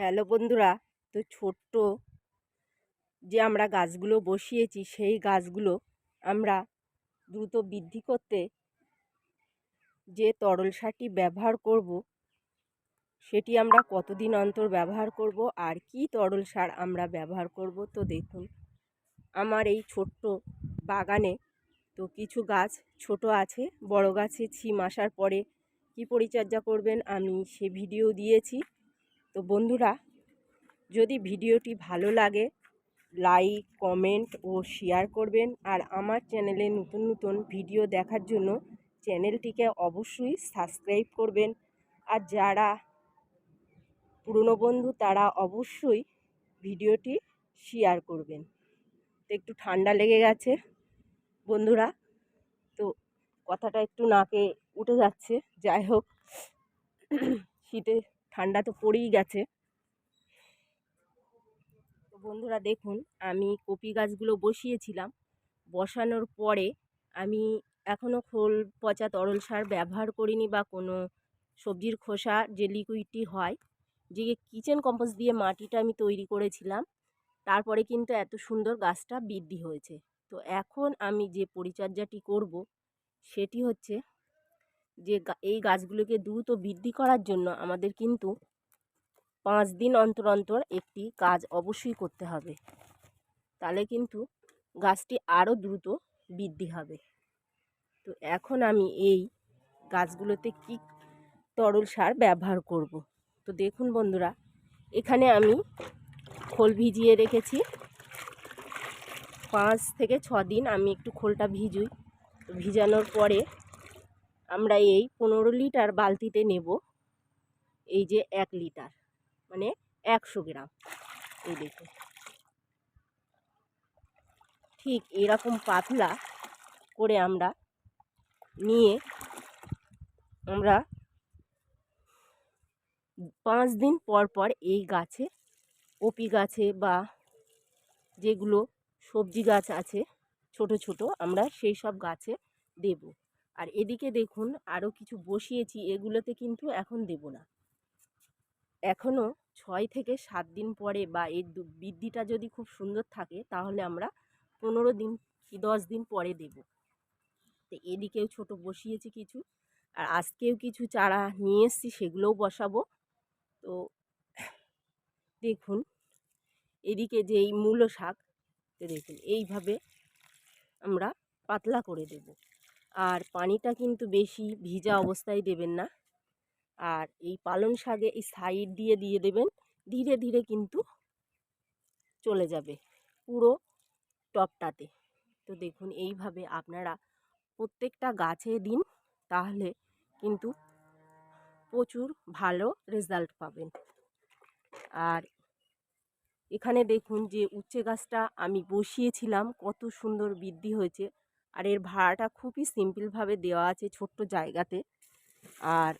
Hello বন্ধুরা, তো ছোট্ট যে আমরা গাছগুলো বসিয়েছি সেই গাছগুলো আমরা দ্রুত বৃদ্ধি করতে যে তরল সারটি ব্যবহার করব সেটি আমরা কতদিন অন্তর ব্যবহার করব আর কি তরল সার আমরা ব্যবহার করব। তো দেখুন আমার এই ছোট্ট বাগানে তো কিছু গাছ ছোট আছে, বড় গাছে ছিম আসার পরে কি পরিচর্যা করবেন আমি সে ভিডিও দিয়েছি। তো বন্ধুরা, যদি ভিডিওটি ভালো লাগে লাইক, কমেন্ট ও শেয়ার করবেন। আর আমার চ্যানেলে নতুন নতুন ভিডিও দেখার জন্য চ্যানেলটিকে অবশ্যই সাবস্ক্রাইব করবেন। আর যারা পুরনো বন্ধু তারা অবশ্যই ভিডিওটি শেয়ার করবেন। তো একটু ঠান্ডা লেগে গেছে বন্ধুরা, তো কথাটা একটু নাকে উঠে যাচ্ছে। যাই হোক, শীতে ঠান্ডা তো পড়েই গেছে। তো বন্ধুরা দেখুন, আমি কপি গাছগুলো বসিয়েছিলাম, বসানোর পরে আমি এখনও খোল পচা তরল সার ব্যবহার করিনি বা কোনো সবজির খোসা যে লিকুইডটি হয়, যে কিচেন কম্পোস্ট দিয়ে মাটিটা আমি তৈরি করেছিলাম, তারপরে কিন্তু এত সুন্দর গাছটা বৃদ্ধি হয়েছে। তো এখন আমি যে পরিচর্যাটি করব সেটি হচ্ছে যে এই গাছগুলোকে দ্রুত বৃদ্ধি করার জন্য আমাদের কিন্তু 5 দিন অন্তর অন্তর একটি কাজ অবশ্যই করতে হবে, তাহলে কিন্তু গাছটি আরও দ্রুত বৃদ্ধি হবে। তো এখন আমি এই গাছগুলোতে কি তরল সার ব্যবহার করব। তো দেখুন বন্ধুরা, এখানে আমি খোল ভিজিয়ে রেখেছি 5 থেকে 6 দিন। আমি একটু খোলটা ভিজুই, তো ভিজানোর পরে আমরা এই 15 লিটার বালতিতে নেব। এই যে 1 লিটার মানে 100 গ্রাম, এই দেখুন ঠিক এরকম পাতলা করে আমরা নিয়ে আমরা 5 দিন পর পর এই গাছে, কপি গাছে বা যেগুলো সবজি গাছ আছে ছোট ছোট, আমরা সেই সব গাছে দেব। আর এদিকে দেখুন আরও কিছু বসিয়েছি, এগুলোতে কিন্তু এখন দেব না। এখনও 6 থেকে 7 দিন পরে বা এর বৃদ্ধিটা যদি খুব সুন্দর থাকে তাহলে আমরা 15 দিন কি 10 দিন পরে দেব। তো এদিকেও ছোট বসিয়েছি কিছু, আর আজকেও কিছু চারা নিয়ে এসেছি, সেগুলোও বসাবো। তো দেখুন এদিকে যে এই মূলো শাক, দেখুন এইভাবে আমরা পাতলা করে দেব। আর পানিটা কিন্তু বেশি ভিজা অবস্থায় দেবেন না। আর এই পালং শাকে এই সাইড দিয়ে দিয়ে দেবেন, ধীরে ধীরে কিন্তু চলে যাবে পুরো টবটাতে। তো দেখুন এইভাবে আপনারা প্রত্যেকটা গাছে দিন, তাহলে কিন্তু প্রচুর ভালো রেজাল্ট পাবেন। আর এখানে দেখুন যে উচ্ছে গাছটা আমি বসিয়েছিলাম, কত সুন্দর বৃদ্ধি হয়েছে। আর এর ভাড়াটা খুবই সিম্পলভাবে দেওয়া আছে ছোট্ট জায়গাতে। আর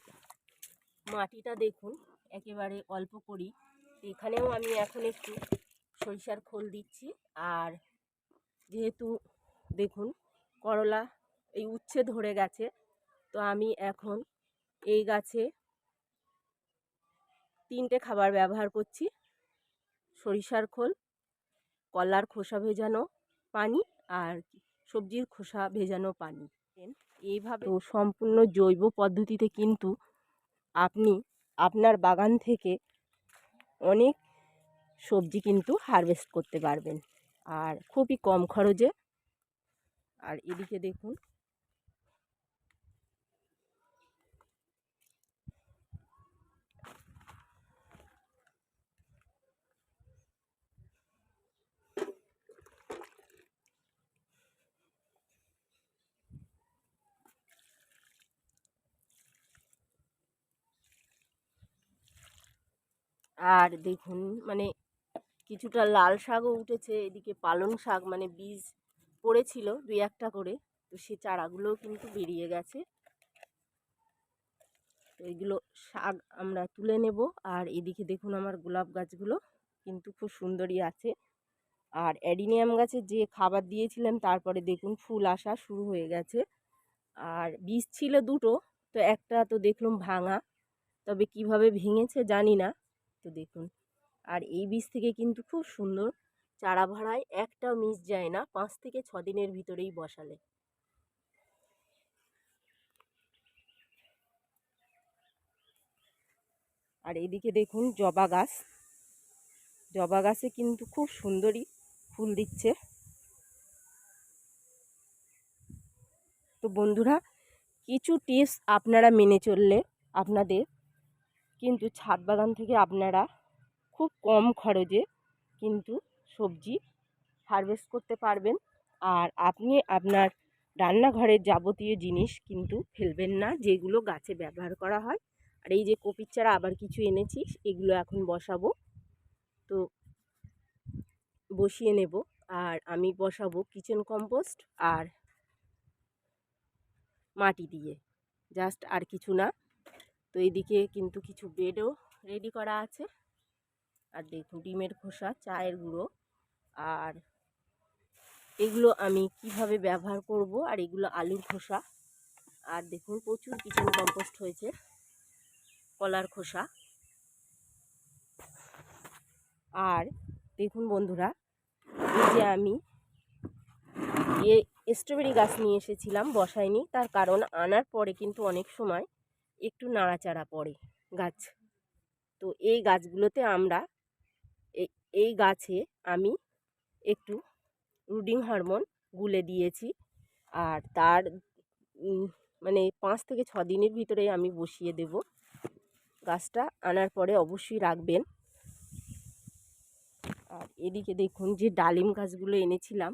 মাটিটা দেখুন একেবারে অল্প করি। এখানেও আমি এখন একটু সরিষার খোল দিচ্ছি। আর যেহেতু দেখুন করলা এই উচ্ছে ধরে গেছে, তো আমি এখন এই গাছে 3টে খাবার ব্যবহার করছি: সরিষার খোল, কলার খোসা ভেজানো পানি, আর সবজির খোসা ভেজানো পানি। এইভাবে তো সম্পূর্ণ জৈব পদ্ধতিতে কিন্তু আপনি আপনার বাগান থেকে অনেক সবজি কিন্তু হারভেস্ট করতে পারবেন, আর খুবই কম খরচে। আর এদিকে দেখুন আর দেখুন মানে কিছুটা লাল শাকও উঠেছে, এদিকে পালং শাক মানে বীজ পড়েছিল 2-1টা করে, তো সে চারাগুলোও কিন্তু বেরিয়ে গেছে। তো এইগুলো শাক আমরা তুলে নেব। আর এদিকে দেখুন আমার গোলাপ গাছগুলো কিন্তু খুব সুন্দরই আছে। আর অ্যাডিনিয়াম গাছে যে খাবার দিয়েছিলাম তারপরে দেখুন ফুল আসা শুরু হয়ে গেছে। আর বীজ ছিল 2টো, তো একটা তো দেখলাম ভাঙা, তবে কিভাবে ভেঙেছে জানি না। তো দেখুন আর এই বীজ থেকে কিন্তু খুব সুন্দর চারা ভাড়ায়, একটাও মিস যায় না 5 থেকে 6 দিনের ভিতরেই বসালে। আর এদিকে দেখুন জবা গাছ, জবা গাছে কিন্তু খুব সুন্দরই ফুল দিচ্ছে। তো বন্ধুরা, কিছু টিপস আপনারা মেনে চললে আপনাদের কিন্তু ছাদ বাগান থেকে আপনারা খুব কম খরচে কিন্তু সবজি হারভেস্ট করতে পারবেন। আর আপনি আপনার রান্নাঘরের যাবতীয় জিনিস কিন্তু ফেলবেন না, যেগুলো গাছে ব্যবহার করা হয়। আর এই যে কপির চারা আবার কিছু এনেছি, এগুলো এখন বসাবো, তো বসিয়ে নেব। আর আমি বসাবো কিচেন কম্পোস্ট আর মাটি দিয়ে, জাস্ট, আর কিছু না। তো এদিকে কিন্তু কিছু বেডও রেডি করা আছে। আর দেখুন ডিমের খোসা, চায়ের গুঁড়ো, আর এগুলো আমি কিভাবে ব্যবহার করব। আর এগুলো আলুর খোসা। আর দেখুন প্রচুর কিচেন কম্পোস্ট হয়েছে, কলার খোসা। আর দেখুন বন্ধুরা, এই যে আমি স্ট্রবেরি গাছ নিয়ে এসেছিলাম, বসাইনি, তার কারণ আনার পরে কিন্তু অনেক সময় একটু নাড়াচাড়া পড়ে গাছ। তো এই গাছগুলোতে আমরা এই গাছে আমি একটু রুডিং হরমোন গুলে দিয়েছি। আর তার মানে 5 থেকে 6 দিনের ভিতরে আমি বসিয়ে দেব। গাছটা আনার পরে অবশ্যই রাখবেন। আর এদিকে দেখুন যে ডালিম গাছগুলো এনেছিলাম,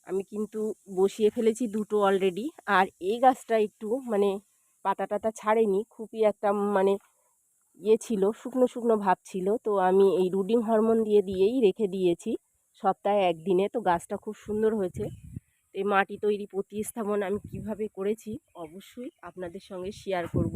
আমি কিন্তু বসিয়ে ফেলেছি দুটো অলরেডি। আর এই গাছটা একটু মানে পাতা টাতা ছাড়েনি, খুবই একটা মানে ছিল, শুকনো শুকনো ভাব ছিল। তো আমি এই রুডিং হরমোন দিয়েই রেখে দিয়েছি সপ্তাহে 1 দিনে। তো গাছটা খুব সুন্দর হয়েছে। এই মাটি তৈরি প্রতিস্থাপন আমি কিভাবে করেছি অবশ্যই আপনাদের সঙ্গে শেয়ার করব।